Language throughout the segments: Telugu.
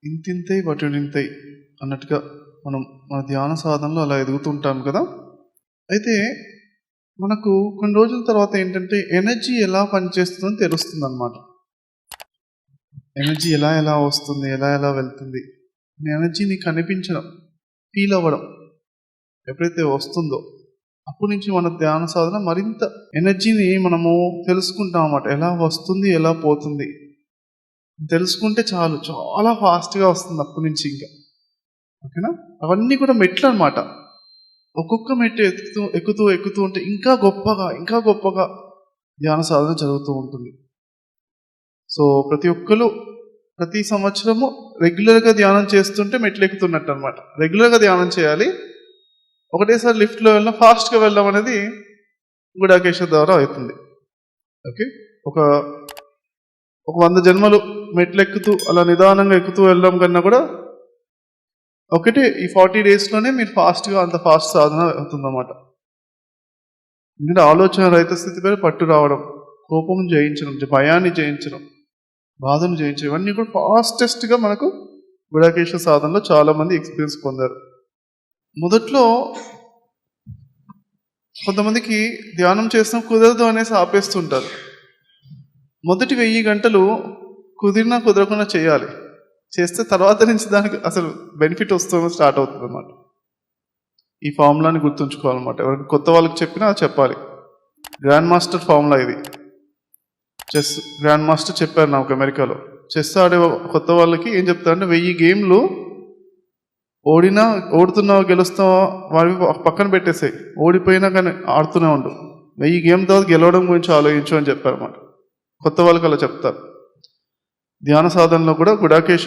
ఇంతింతై వటుడింతై అన్నట్టుగా మనం మన ధ్యాన సాధనలో అలా ఎదుగుతుంటాం కదా. అయితే మనకు కొన్ని రోజుల తర్వాత ఏంటంటే ఎనర్జీ ఎలా పనిచేస్తుందని తెలుస్తుంది అన్నమాట. ఎనర్జీ ఎలా వస్తుంది, ఎలా వెళ్తుంది, ఎనర్జీ నీకు కనిపించడం, ఫీల్ అవ్వడం ఎప్పుడైతే వస్తుందో అప్పటి నుంచి మన ధ్యాన సాధన మరింత ఎనర్జీని మనము తెలుసుకుంటాం అన్నమాట. ఎలా వస్తుంది, ఎలా పోతుంది తెలుసుకుంటే చాలు, చాలా ఫాస్ట్గా వస్తుంది అప్పటి నుంచి ఇంకా. ఓకేనా? అవన్నీ కూడా మెట్లు అనమాట. ఒక్కొక్క మెట్టు ఎక్కుతూ ఉంటే ఇంకా గొప్పగా ధ్యాన సాధన జరుగుతూ ఉంటుంది. సో ప్రతి ఒక్కరు ప్రతి సంవత్సరము రెగ్యులర్గా ధ్యానం చేస్తుంటే మెట్లు ఎక్కుతున్నట్టు అనమాట. రెగ్యులర్గా ధ్యానం చేయాలి. ఒకటేసారి లిఫ్ట్లో వెళ్ళడం, ఫాస్ట్గా వెళ్ళడం అనేది గుడాకేశ ద్వారా అవుతుంది. ఓకే, ఒక 100 జన్మలు మెట్లు ఎక్కుతూ అలా నిదానంగా ఎక్కుతూ వెళ్ళడం కన్నా కూడా ఒకటే ఈ 40 డేస్లోనే మీరు ఫాస్ట్గా అంత ఫాస్ట్ సాధన అవుతుందన్నమాట. ఎందుకంటే ఆలోచన రహిత స్థితిపై పట్టు రావడం, కోపం జయించడం, భయాన్ని జయించడం, బాధను జయించడం, ఇవన్నీ కూడా ఫాస్టెస్ట్గా మనకు గుడాకేశ సాధనలో చాలామంది ఎక్స్పీరియన్స్ పొందారు. మొదట్లో కొంతమందికి ధ్యానం చేసిన కుదరదు అనేసి ఆపేస్తుంటారు. మొదటి 1000 గంటలు కుదిరినా కుదరకుండా చేయాలి. చేస్తే తర్వాత నుంచి దానికి అసలు బెనిఫిట్ వస్తుంది, స్టార్ట్ అవుతుంది అన్నమాట. ఈ ఫార్ములాని గుర్తుంచుకోవాలన్నమాట. ఎవరికి కొత్త వాళ్ళకి చెప్పినా చెప్పాలి. గ్రాండ్ మాస్టర్ ఫార్ములా ఇది. చెస్ గ్రాండ్ మాస్టర్ చెప్పారు నాకు అమెరికాలో. చెస్ ఆడే కొత్త వాళ్ళకి ఏం చెప్తారంటే 1000 గేమ్లు ఓడుతున్నావా గెలుస్తావా వాడి పక్కన పెట్టేసాయి, ఓడిపోయినా కానీ ఆడుతూనే ఉండు, 1000 గేమ్ తర్వాత గెలవడం గురించి ఆలోచించు అని చెప్పారు అన్నమాట. కొత్త వాళ్ళకి అలా చెప్తారు. ధ్యాన సాధనలో కూడా గుడాకేశ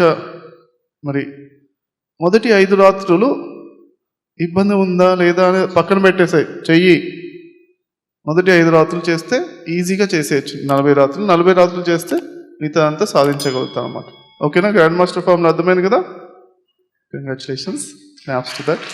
మరి మొదటి 5 రాత్రులు ఇబ్బంది ఉందా లేదా అని పక్కన పెట్టేసాయి, చెయ్యి. మొదటి 5 రాత్రులు చేస్తే ఈజీగా చేసేయచ్చు. 40 రాత్రులు చేస్తే మిగతా అంతా సాధించగలుగుతాం అన్నమాట. ఓకేనా? గ్రాండ్ మాస్టర్ ఫార్ములా అర్థమైంది కదా? Congratulations, snaps to that.